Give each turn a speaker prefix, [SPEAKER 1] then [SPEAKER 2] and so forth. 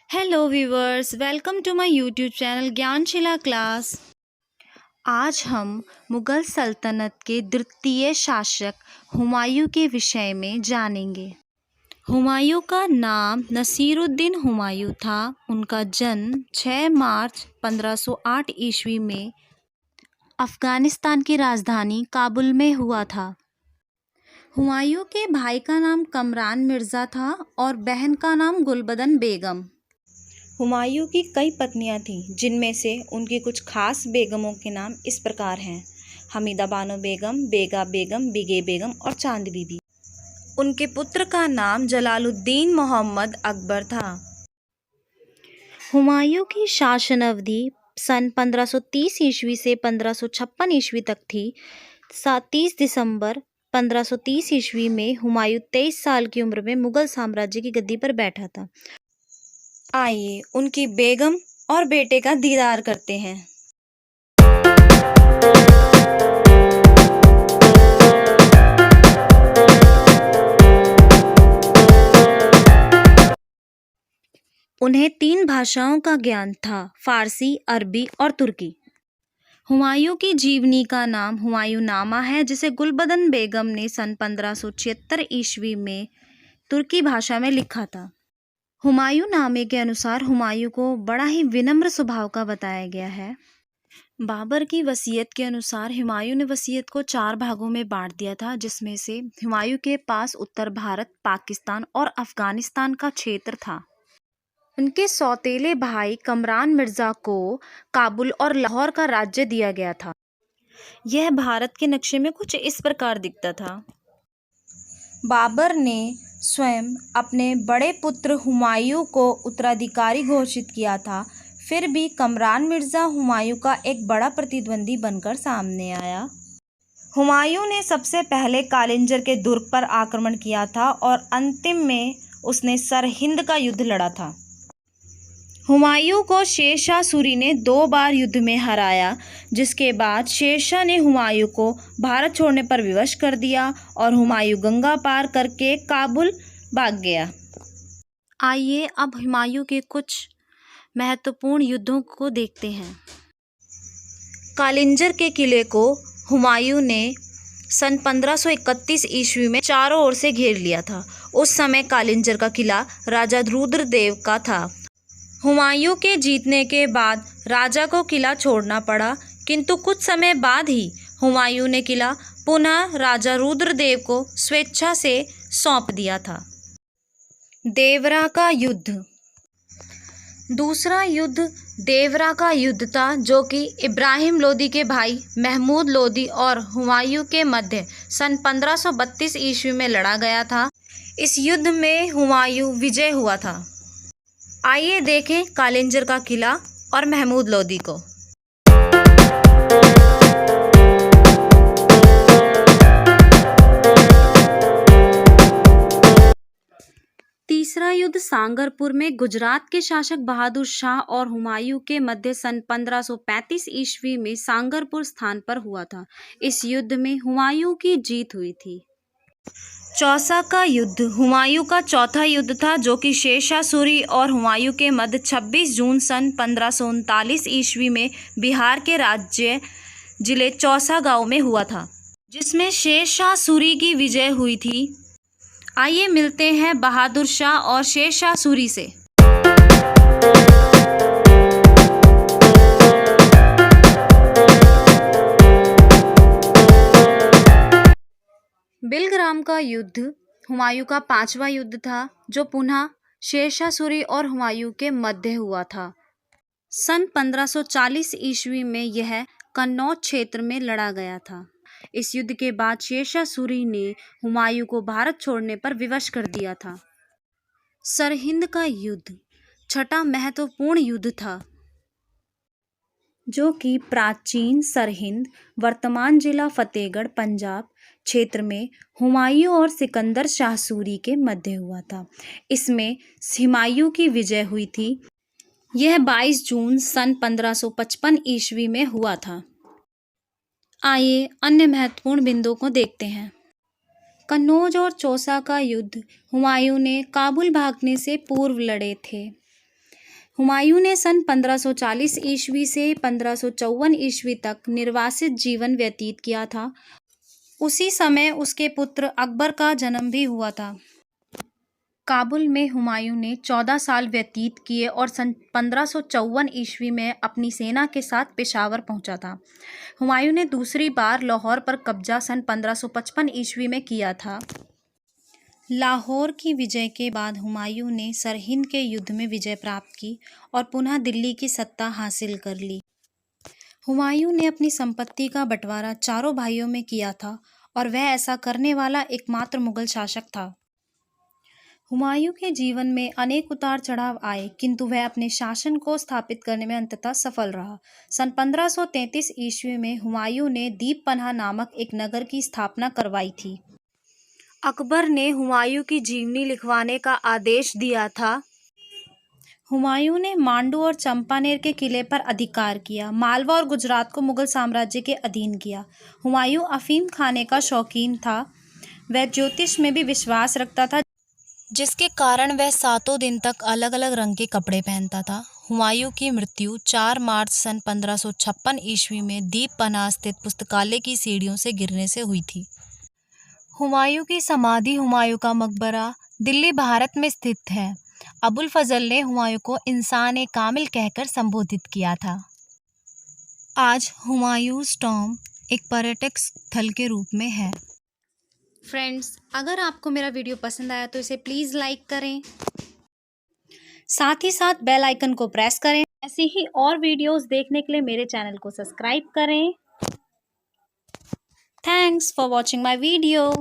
[SPEAKER 1] Hello viewers, welcome to my YouTube channel Gyanshila class. आज हम मुग़ल सल्तनत के द्वितीय शासक हुमायूं के विषय में जानेंगे। हुमायूं का नाम नसीरुद्दीन हुमायूं था। उनका जन्म 6 मार्च 1508 ईस्वी में अफ़गानिस्तान की राजधानी काबुल में हुआ था। हुमायूं के भाई का नाम कमरान मिर्ज़ा था और बहन का नाम गुलबदन बेगम। हुमायूं की कई पत्नियां थीं, जिनमें से उनकी कुछ खास बेगमों के नाम इस प्रकार हैं: हमीदा बानो बेगम, बेगा बेगम, बिगे बेगम और चांद बीबी। उनके पुत्र का नाम जलालुद्दीन मोहम्मद अकबर था। हुमायूं की शासन अवधि सन 1530 ईस्वी से 1556 ईस्वी तक थी। 30 दिसंबर 1530 ईस्वी में हुमायूं 23 साल की उम्र में मुगल साम्राज्य की गद्दी पर बैठा था। आइए उनकी बेगम और बेटे का दीदार करते हैं। उन्हें 3 भाषाओं का ज्ञान था: फारसी, अरबी और तुर्की। हुमायूं की जीवनी का नाम हुमायूंनामा है, जिसे गुलबदन बेगम ने सन 1576 ईस्वी में तुर्की भाषा में लिखा था। हुमायूंनामे के अनुसार हुमायूं को बड़ा ही विनम्र स्वभाव का बताया गया है। बाबर की वसीयत के अनुसार हुमायूं ने वसीयत को 4 भागों में बांट दिया था, जिसमें से हुमायूं के पास उत्तर भारत, पाकिस्तान और अफगानिस्तान का क्षेत्र था। उनके सौतेले भाई कमरान मिर्ज़ा को काबुल और लाहौर का राज्य दिया गया था। यह भारत के नक्शे में कुछ इस प्रकार दिखता था। बाबर ने स्वयं अपने बड़े पुत्र हुमायूं को उत्तराधिकारी घोषित किया था। फिर भी कमरान मिर्ज़ा हुमायूं का एक बड़ा प्रतिद्वंदी बनकर सामने आया। हुमायूं ने सबसे पहले कालिंजर के दुर्ग पर आक्रमण किया था और अंतिम में उसने सरहिंद का युद्ध लड़ा था। हुमायूं को शेरशाह सूरी ने 2 बार युद्ध में हराया, जिसके बाद शेरशाह ने हुमायूं को भारत छोड़ने पर विवश कर दिया और हुमायूं गंगा पार करके काबुल भाग गया। आइए अब हुमायूं के कुछ महत्वपूर्ण युद्धों को देखते हैं। कालिंजर के किले को हुमायूं ने सन 1531 ईस्वी में चारों ओर से घेर लिया था। उस समय कालिंजर का किला राजा रुद्रदेव का था। हुमायूं के जीतने के बाद राजा को किला छोड़ना पड़ा, किंतु कुछ समय बाद ही हुमायूं ने किला पुनः राजा रुद्रदेव को स्वेच्छा से सौंप दिया था। देवरा का युद्ध। दूसरा युद्ध देवरा का युद्ध था, जो कि इब्राहिम लोदी के भाई महमूद लोदी और हुमायूं के मध्य सन 1532 ईस्वी में लड़ा गया था। इस युद्ध में हुमायूं विजय हुआ था। आइए देखें कालिंजर का किला और महमूद लोदी को। तीसरा युद्ध सांगरपुर में गुजरात के शासक बहादुर शाह और हुमायूं के मध्य सन 1535 ईस्वी में सांगरपुर स्थान पर हुआ था। इस युद्ध में हुमायूं की जीत हुई थी। चौसा का युद्ध हुमायूं का चौथा युद्ध था, जो कि शेरशाह सूरी और हुमायूं के मध्य 26 जून सन 1539 ईस्वी में बिहार के राज्य जिले चौसा गांव में हुआ था, जिसमें शेरशाह सूरी की विजय हुई थी। आइए मिलते हैं बहादुर शाह और शेरशाह सूरी से। बिलग्राम का युद्ध हुमायूं का 5वां युद्ध था, जो पुनः शेरशाह सूरी और हुमायूं के मध्य हुआ था। सन 1540 ईस्वी में यह कन्नौज क्षेत्र में लड़ा गया था। इस युद्ध के बाद शेरशाह सूरी ने हुमायूं को भारत छोड़ने पर विवश कर दिया था। सरहिंद का युद्ध 6वां महत्वपूर्ण युद्ध था, जो कि प्राचीन सरहिंद, वर्तमान जिला फतेहगढ़, पंजाब क्षेत्र में हुमायूं और सिकंदर शाह सूरी के मध्य हुआ था। इसमें हुमायूं की विजय हुई थी। यह 22 जून सन 1555 ईस्वी में हुआ था। आइए अन्य महत्वपूर्ण बिंदुओं को देखते हैं। कन्नौज और चौसा का युद्ध हुमायूं ने काबुल भागने से पूर्व लड़े थे। हुमायूं ने सन 1540 ईस्वी से 1554 ईस्वी तक निर्वासित जीवन व्यतीत किया था। उसी समय उसके पुत्र अकबर का जन्म भी हुआ था। काबुल में हुमायूं ने 14 साल व्यतीत किए और सन 1554 ईस्वी में अपनी सेना के साथ पेशावर पहुंचा था। हुमायूं ने दूसरी बार लाहौर पर कब्जा सन 1555 ईस्वी में किया था। लाहौर की विजय के बाद हुमायूं ने सरहिंद के युद्ध में विजय प्राप्त की और पुनः दिल्ली की सत्ता हासिल कर ली। हुमायूं ने अपनी संपत्ति का बंटवारा चारों भाइयों में किया था और वह ऐसा करने वाला एकमात्र मुगल शासक था। हुमायूं के जीवन में अनेक उतार चढ़ाव आए, किंतु वह अपने शासन को स्थापित करने में अंततः सफल रहा। सन 1533 ईस्वी में हुमायूं ने दीपपनाह नामक एक नगर की स्थापना करवाई थी। अकबर ने हुमायूं की जीवनी लिखवाने का आदेश दिया था। हुमायूं ने मांडू और चंपानेर के किले पर अधिकार किया। मालवा और गुजरात को मुगल साम्राज्य के अधीन किया। हुमायूं अफीम खाने का शौकीन था। वह ज्योतिष में भी विश्वास रखता था, जिसके कारण वह 7 दिन तक अलग अलग रंग के कपड़े पहनता था। हुमायूं की मृत्यु 4 मार्च सन 1556 ईस्वी में दीपपनाह स्थित पुस्तकालय की सीढ़ियों से गिरने से हुई थी। हुमायूं की समाधि हुमायूं का मकबरा दिल्ली, भारत में स्थित है। अबुल फजल ने हुमायूं को इंसान कामिल कहकर संबोधित किया था। आज हुमायूं टॉम एक पर्यटक स्थल के रूप में है। फ्रेंड्स, अगर आपको मेरा वीडियो पसंद आया तो इसे प्लीज़ लाइक करें, साथ ही साथ बेल आइकन को प्रेस करें। ऐसी ही और वीडियोस देखने के लिए मेरे चैनल को सब्सक्राइब करें। Thanks for watching my video.